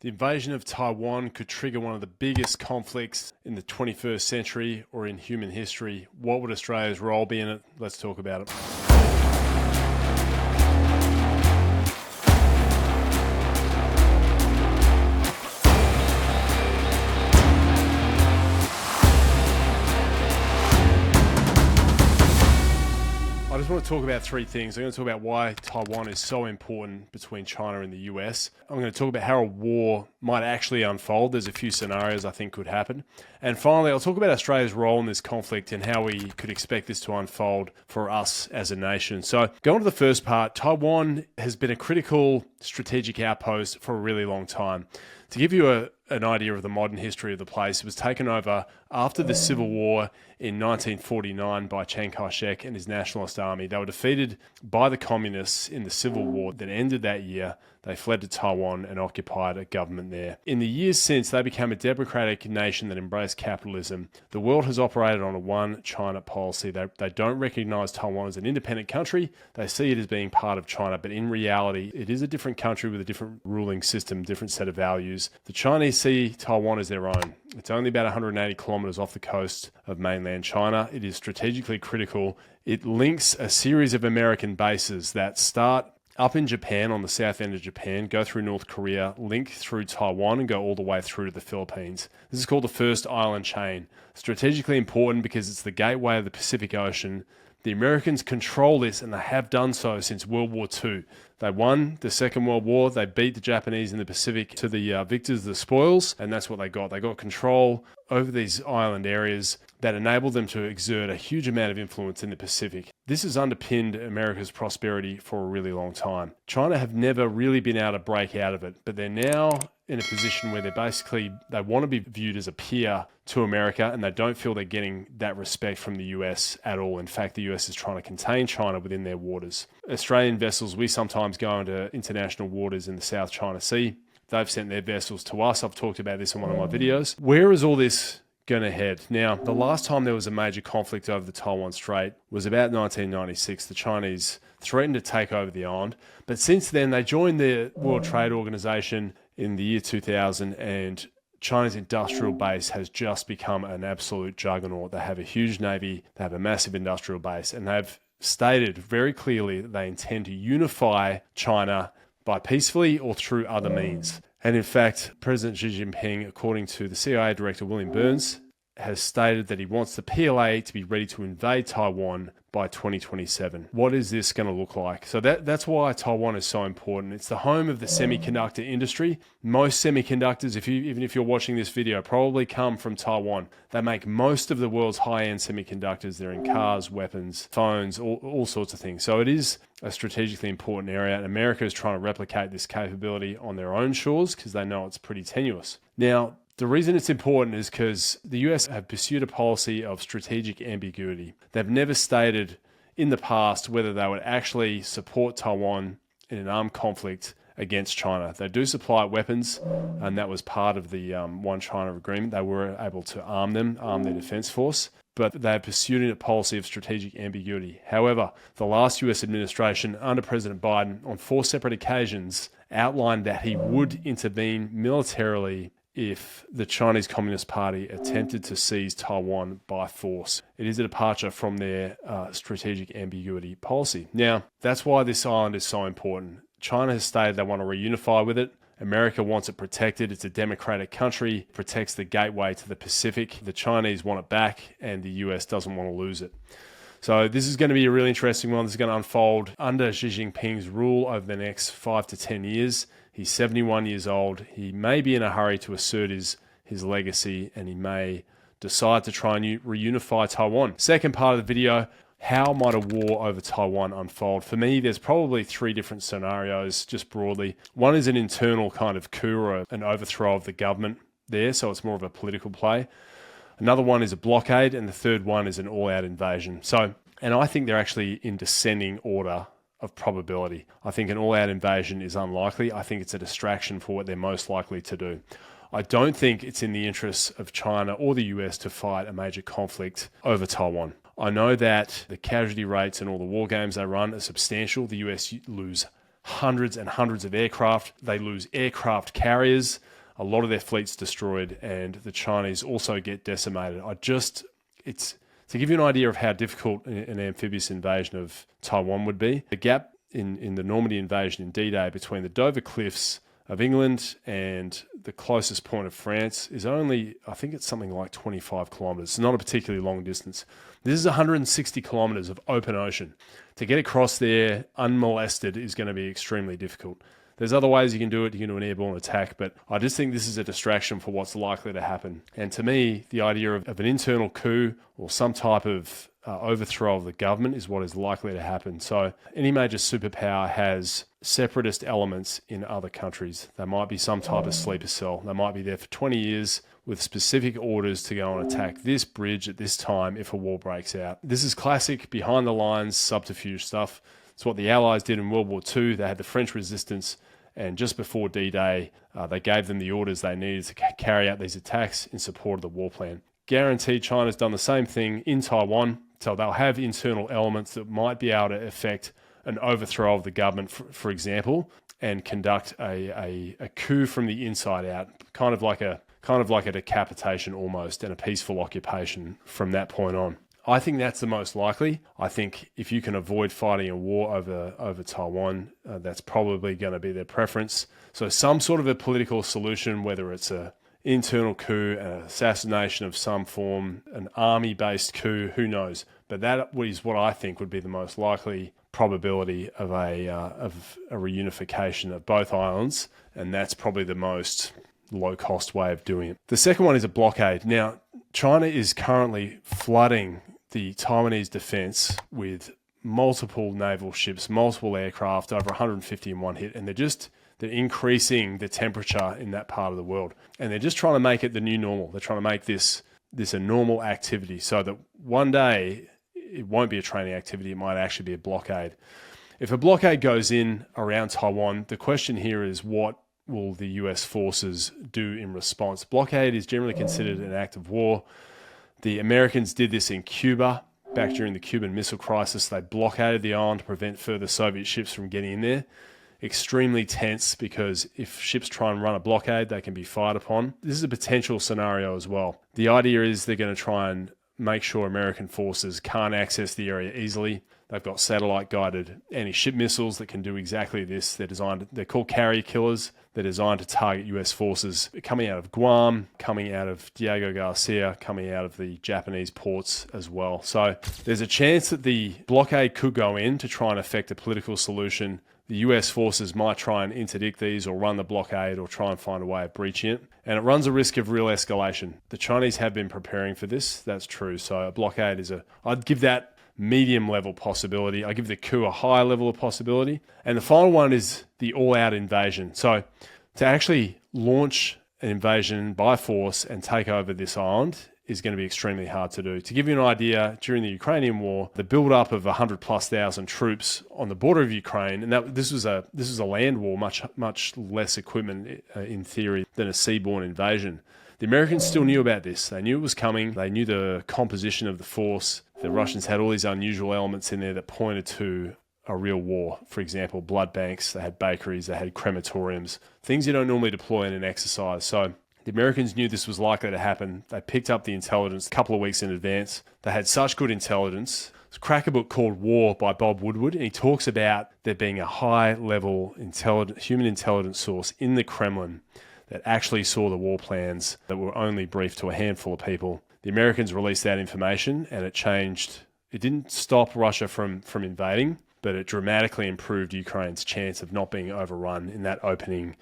The invasion of Taiwan could trigger one of the biggest conflicts in the 21st century or in human history. What would Australia's role be in it? Let's talk about it. I just want to talk about three things. I'm going to talk about why Taiwan is so important between China and the US. I'm going to talk about how a war might actually unfold. There's a few scenarios I think could happen. And finally, I'll talk about Australia's role in this conflict and how we could expect this to unfold for us as a nation. So going to the first part, Taiwan has been a critical strategic outpost for a really long time. To give you an idea of the modern history of the place, it was taken over after the Civil War in 1949 by Chiang Kai-shek and his nationalist army. They were defeated by the communists in the Civil War that ended that year. They fled to Taiwan and occupied a government there. In the years since, they became a democratic nation that embraced capitalism. The world has operated on a one China policy. They don't recognize Taiwan as an independent country. They see it as being part of China, but in reality, it is a different country with a different ruling system, different set of values. The Chinese see Taiwan as their own. It's only about 180 kilometers off the coast of mainland China. It is strategically critical. It links a series of American bases that start up in Japan, on the south end of Japan, go through North Korea, link through Taiwan, and go all the way through to the Philippines. This is called the first island chain. Strategically important because it's the gateway of the Pacific Ocean. The Americans control this, and they have done so since World War II. They won the Second World War. They beat the Japanese in the Pacific to the victors, the spoils, and that's what they got. They got control over these island areas that enabled them to exert a huge amount of influence in the Pacific. This has underpinned America's prosperity for a really long time. China have never really been able to break out of it, but they're now in a position where they want to be viewed as a peer to America, and they don't feel they're getting that respect from the US at all. In fact, the US is trying to contain China within their waters. Australian vessels, we sometimes go into international waters in the South China Sea. They've sent their vessels to us. I've talked about this in one of my videos. Where is all this going to head? Now, the last time there was a major conflict over the Taiwan Strait was about 1996. The Chinese threatened to take over the island, but since then they joined the World Trade Organization in the year 2000, and China's industrial base has just become an absolute juggernaut. They have a huge navy, they have a massive industrial base, and they've stated very clearly that they intend to unify China by peacefully or through other means. And in fact, President Xi Jinping, according to the CIA Director William Burns, has stated that he wants the PLA to be ready to invade Taiwan by 2027. What is this going to look like? So that's why Taiwan is so important. It's the home of the semiconductor industry. Most semiconductors, even if you're watching this video, probably come from Taiwan. They make most of the world's high-end semiconductors. They're in cars, weapons, phones, all sorts of things. So it is a strategically important area, and America is trying to replicate this capability on their own shores because they know it's pretty tenuous. Now, the reason it's important is because the US have pursued a policy of strategic ambiguity. They've never stated in the past whether they would actually support Taiwan in an armed conflict against China. They do supply weapons, and that was part of the One China agreement. They were able to arm their defense force, but they have pursued a policy of strategic ambiguity. However, the last US administration under President Biden on 4 separate occasions outlined that he would intervene militarily if the Chinese Communist Party attempted to seize Taiwan by force. It is a departure from their strategic ambiguity policy. Now, that's why this island is so important. China has stated they want to reunify with it. America wants it protected. It's a democratic country, protects the gateway to the Pacific. The Chinese want it back, and the US doesn't want to lose it. So this is going to be a really interesting one. This is going to unfold under Xi Jinping's rule over the next 5 to 10 years. He's 71 years old. He may be in a hurry to assert his legacy, and he may decide to try and reunify Taiwan. Second part of the video, how might a war over Taiwan unfold? For me, there's probably 3 different scenarios, just broadly. One is an internal kind of coup or an overthrow of the government there, so it's more of a political play. Another one is a blockade, and the third one is an all-out invasion. And I think they're actually in descending order of probability. I think an all-out invasion is unlikely. I think it's a distraction for what they're most likely to do. I don't think it's in the interests of China or the US to fight a major conflict over Taiwan. I know that the casualty rates and all the war games they run are substantial. The US lose hundreds and hundreds of aircraft. They lose aircraft carriers. A lot of their fleet's destroyed, and the Chinese also get decimated. It's to give you an idea of how difficult an amphibious invasion of Taiwan would be. The gap in the Normandy invasion in D-Day between the Dover Cliffs of England and the closest point of France is only, I think it's something like 25 kilometers. It's not a particularly long distance. This is 160 kilometers of open ocean. To get across there unmolested is going to be extremely difficult. There's other ways you can do it. You can do an airborne attack, but I just think this is a distraction for what's likely to happen. And to me, the idea of an internal coup or some type of overthrow of the government is what is likely to happen. So any major superpower has separatist elements in other countries. There might be some type of sleeper cell. They might be there for 20 years with specific orders to go and attack this bridge at this time if a war breaks out. This is classic behind the lines subterfuge stuff. It's what the Allies did in World War II. They had the French resistance, and just before D-Day, they gave them the orders they needed to carry out these attacks in support of the war plan. Guaranteed China's done the same thing in Taiwan, so they'll have internal elements that might be able to effect an overthrow of the government, for example, and conduct a coup from the inside out, kind of like a decapitation almost, and a peaceful occupation from that point on. I think that's the most likely. I think if you can avoid fighting a war over Taiwan, that's probably going to be their preference. So some sort of a political solution, whether it's an internal coup, an assassination of some form, an army-based coup, who knows? But that is what I think would be the most likely probability of a reunification of both islands, and that's probably the most low-cost way of doing it. The second one is a blockade. Now, China is currently flooding the Taiwanese defense with multiple naval ships, multiple aircraft, over 150 in one hit, and they're increasing the temperature in that part of the world. And they're just trying to make it the new normal. They're trying to make this a normal activity so that one day it won't be a training activity, it might actually be a blockade. If a blockade goes in around Taiwan, the question here is what will the US forces do in response? Blockade is generally considered an act of war. The Americans did this in Cuba back during the Cuban Missile Crisis. They blockaded the island to prevent further Soviet ships from getting in there. Extremely tense, because if ships try and run a blockade, they can be fired upon. This is a potential scenario as well. The idea is they're going to try and make sure American forces can't access the area easily. They've got satellite-guided anti-ship missiles that can do exactly this. They're called carrier killers. They're designed to target US forces coming out of Guam, coming out of Diego Garcia, coming out of the Japanese ports as well. So there's a chance that the blockade could go in to try and effect a political solution. The US forces might try and interdict these or run the blockade or try and find a way of breaching it. And it runs a risk of real escalation. The Chinese have been preparing for this. That's true. So a blockade I'd give that medium level possibility. I give the coup a high level of possibility. And the final one is the all-out invasion. So to actually launch an invasion by force and take over this island is going to be extremely hard to do. To give you an idea, during the Ukrainian war, the build-up of 100,000+ troops on the border of Ukraine, and this was a land war, much less equipment in theory than a seaborne invasion. The Americans still knew about this. They knew it was coming. They knew the composition of the force. The Russians had all these unusual elements in there that pointed to a real war. For example, blood banks, they had bakeries, they had crematoriums, things you don't normally deploy in an exercise. So the Americans knew this was likely to happen. They picked up the intelligence a couple of weeks in advance. They had such good intelligence. There's a cracker book called War by Bob Woodward, and he talks about there being a high-level human intelligence source in the Kremlin that actually saw the war plans that were only briefed to a handful of people. The Americans released that information, and it didn't stop Russia from invading, but it dramatically improved Ukraine's chance of not being overrun in that opening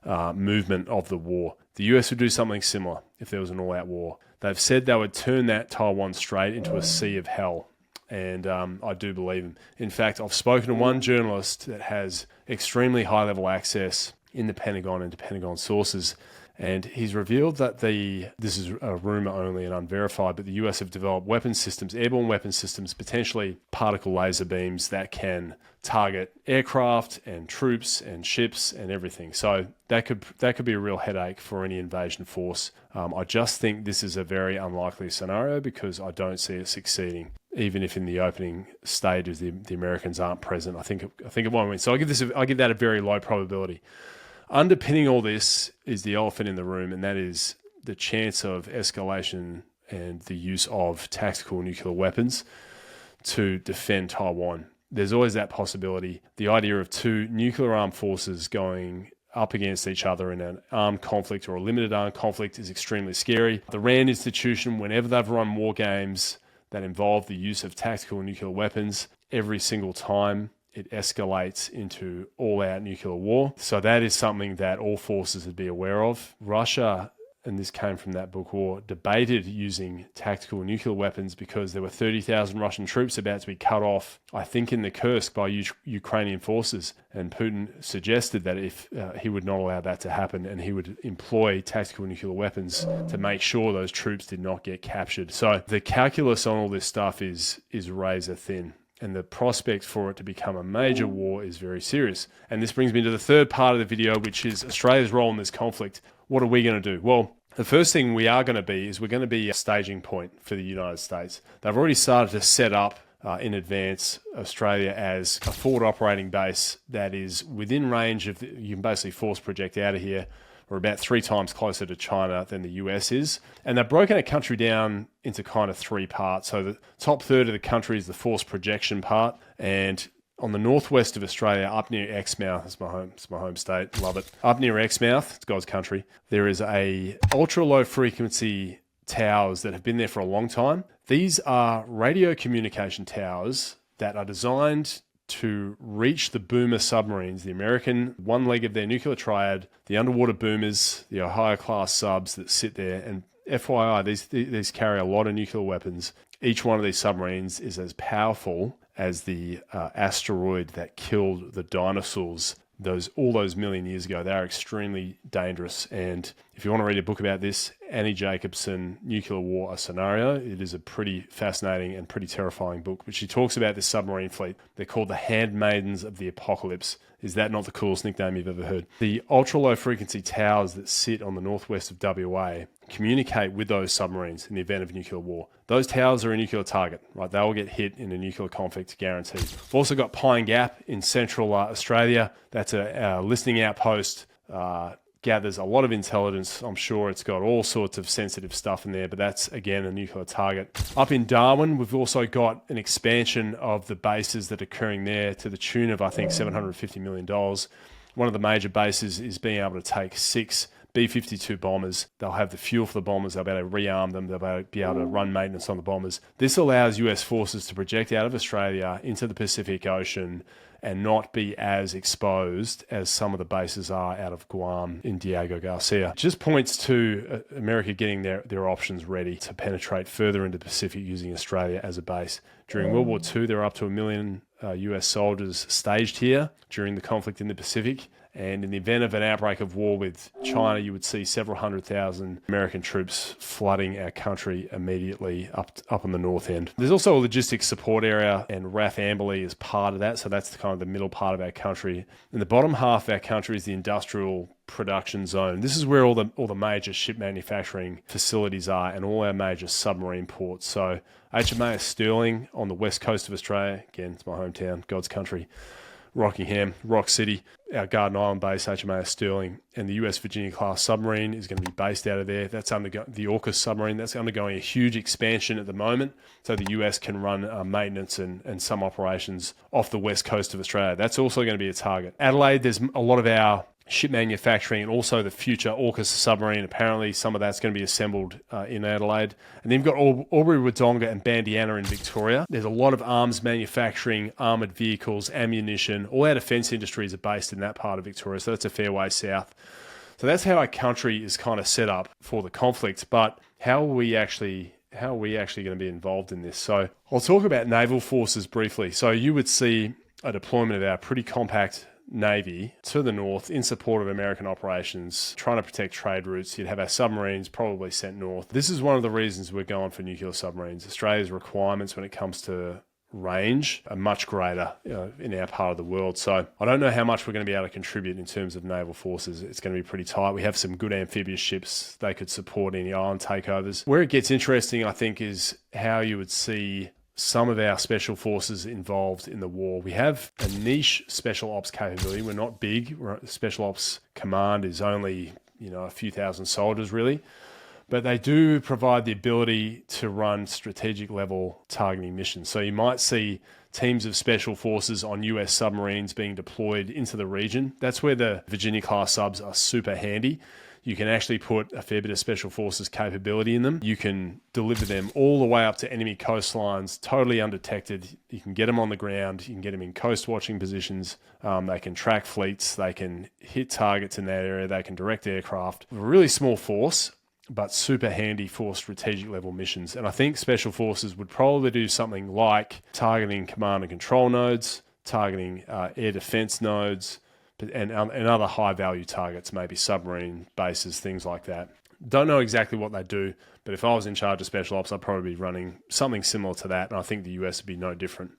movement of the war. The US would do something similar if there was an all-out war. They've said they would turn that Taiwan Strait into a sea of hell, and I do believe them. In fact, I've spoken to one journalist that has extremely high-level access in the Pentagon and to Pentagon sources, and he's revealed that this is a rumor only and unverified, but the US have developed weapon systems, airborne weapon systems, potentially particle laser beams that can target aircraft and troops and ships and everything. So that could be a real headache for any invasion force. I just think this is a very unlikely scenario because I don't see it succeeding. even if in the opening stages the Americans aren't present. I think it won't win. So I give that a very low probability. Underpinning all this is the elephant in the room, and that is the chance of escalation and the use of tactical nuclear weapons to defend Taiwan. There's always that possibility. The idea of two nuclear armed forces going up against each other in an armed conflict or a limited armed conflict is extremely scary. The RAND institution, whenever they've run war games that involve the use of tactical nuclear weapons, every single time it escalates into all-out nuclear war. So that is something that all forces would be aware of. Russia, and this came from that book War, debated using tactical nuclear weapons because there were 30,000 Russian troops about to be cut off, I think in the Kursk, by Ukrainian forces. And Putin suggested that if he would not allow that to happen, and he would employ tactical nuclear weapons to make sure those troops did not get captured. So the calculus on all this stuff is razor thin. And the prospect for it to become a major war is very serious. And this brings me to the third part of the video, which is Australia's role in this conflict. What are we going to do? Well, the first thing we are going to be is we're going to be a staging point for the United States. They've already started to set up in advance Australia as a forward operating base that is within range of, you can basically force project out of here. We're about 3 times closer to China than the US is. And they've broken a country down into kind of 3 parts. So the top third of the country is the force projection part. And on the northwest of Australia, up near Exmouth, it's my home state, love it. Up near Exmouth, it's God's country, there is a ultra low frequency towers that have been there for a long time. These are radio communication towers that are designed to reach the boomer submarines, the American one leg of their nuclear triad, the underwater boomers, the Ohio class subs that sit there. And FYI, these carry a lot of nuclear weapons. Each one of these submarines is as powerful as the asteroid that killed the dinosaurs all those million years ago. They are extremely dangerous. And if you want to read a book about this, Annie Jacobson, Nuclear War, A Scenario, it is a pretty fascinating and pretty terrifying book. But she talks about this submarine fleet. They're called the Handmaidens of the Apocalypse. Is that not the coolest nickname you've ever heard? The ultra-low frequency towers that sit on the northwest of WA communicate with those submarines in the event of nuclear war. Those towers are a nuclear target, right? They will get hit in a nuclear conflict, guaranteed. We've also got Pine Gap in central Australia. That's a listening outpost, gathers a lot of intelligence. I'm sure it's got all sorts of sensitive stuff in there, but that's, again, a nuclear target. Up in Darwin, we've also got an expansion of the bases that are occurring there to the tune of, I think, $750 million. One of the major bases is being able to take 6 B-52 bombers. They'll have the fuel for the bombers. They'll be able to rearm them. They'll be able to run maintenance on the bombers. This allows US forces to project out of Australia into the Pacific Ocean and not be as exposed as some of the bases are out of Guam in Diego Garcia. It just points to America getting their options ready to penetrate further into the Pacific using Australia as a base. During World War II, there were up to 1 million US soldiers staged here during the conflict in the Pacific. And in the event of an outbreak of war with China, you would see several 100,000 American troops flooding our country immediately up on the north end. There's also a logistics support area, and RAF Amberley is part of that. So that's kind of the middle part of our country. In the bottom half of our country is the industrial production zone. This is where all the major ship manufacturing facilities are and all our major submarine ports. So HMAS Sterling on the west coast of Australia. Again, it's my hometown, God's country. Rockingham, Rock City, our Garden Island base, HMAS Sterling, and the US Virginia-class submarine is going to be based out of there. That's the AUKUS submarine. That's undergoing a huge expansion at the moment, so the US can run maintenance and some operations off the west coast of Australia. That's also going to be a target. Adelaide, there's a lot of our ship manufacturing and also the future AUKUS submarine. Apparently, some of that's going to be assembled in Adelaide. And then you've got Albury-Wodonga and Bandiana in Victoria. There's a lot of arms manufacturing, armoured vehicles, ammunition. All our defence industries are based in that part of Victoria, so that's a fair way south. So that's how our country is kind of set up for the conflict. But how are we actually going to be involved in this? So I'll talk about naval forces briefly. So you would see a deployment of our pretty compact Navy to the north in support of American operations, trying to protect trade routes. You'd have our submarines probably sent north. This is one of the reasons we're going for nuclear submarines. Australia's requirements when it comes to range are much greater in our part of the world. So I don't know how much we're going to be able to contribute in terms of naval forces. It's going to be pretty tight. We have some good amphibious ships. They could support any island takeovers. Where it gets interesting, I think, is how you would see some of our special forces involved in the war. We have a niche special ops capability. We're not big. Special ops command is only, a few thousand soldiers really. But they do provide the ability to run strategic level targeting missions. So you might see teams of special forces on US submarines being deployed into the region. That's where the Virginia class subs are super handy. You can actually put a fair bit of special forces capability in them. You can deliver them all the way up to enemy coastlines, totally undetected. You can get them on the ground. You can get them in coast watching positions. They can track fleets. They can hit targets in that area. They can direct aircraft. A really small force, but super handy for strategic level missions. And I think special forces would probably do something like targeting command and control nodes, targeting air defense nodes, and other high value targets, maybe submarine bases, things like that. Don't know exactly what they do, but if I was in charge of special ops, I'd probably be running something similar to that. And I think the US would be no different.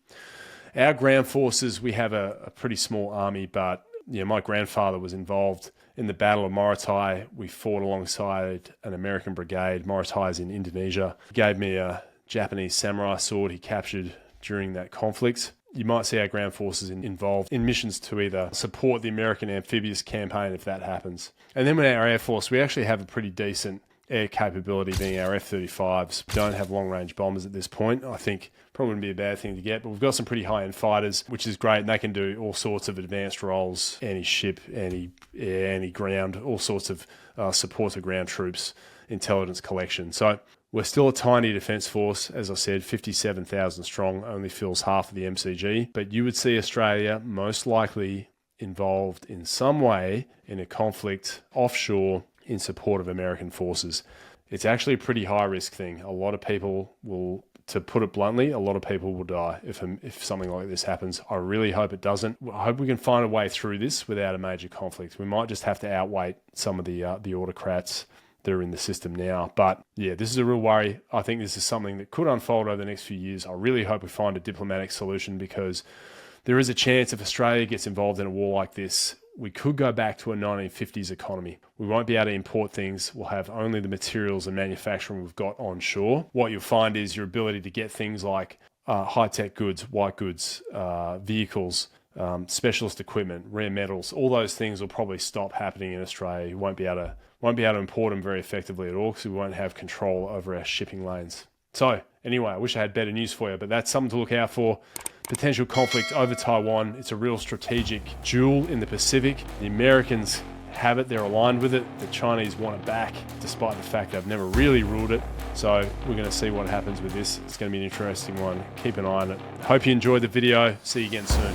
Our ground forces, we have a pretty small army, but my grandfather was involved in the Battle of Morotai. We fought alongside an American brigade. Morotai is in Indonesia. He gave me a Japanese samurai sword he captured during that conflict. You might see our ground forces involved in missions to either support the American amphibious campaign if that happens. And then with our Air Force, we actually have a pretty decent air capability, being our F-35s. We don't have long-range bombers at this point. I think probably wouldn't be a bad thing to get, but we've got some pretty high-end fighters, which is great, and they can do all sorts of advanced roles, anti-ship, anti-air, anti-ground, all sorts of support to ground troops, intelligence collection. So we're still a tiny defence force, as I said, 57,000 strong, only fills half of the MCG, but you would see Australia most likely involved in some way in a conflict offshore in support of American forces. It's actually a pretty high risk thing. A lot of people will, to put it bluntly, a lot of people will die if something like this happens. I really hope it doesn't. I hope we can find a way through this without a major conflict. We might just have to outweight some of the autocrats that are in the system now. But yeah, this is a real worry. I think this is something that could unfold over the next few years. I really hope we find a diplomatic solution, because there is a chance if Australia gets involved in a war like this, we could go back to a 1950s economy. We won't be able to import things. We'll have only the materials and manufacturing we've got onshore. What you'll find is your ability to get things like high-tech goods, white goods, vehicles, specialist equipment, rare metals. All those things will probably stop happening in Australia. You won't be able to import them very effectively at all, because we won't have control over our shipping lanes. So anyway, I wish I had better news for you, but that's something to look out for. Potential conflict over Taiwan. It's a real strategic jewel in the Pacific. The Americans have it, they're aligned with it. The Chinese want it back, despite the fact they've never really ruled it. So we're going to see what happens with this. It's going to be an interesting one. Keep an eye on it. Hope you enjoyed the video. See you again soon.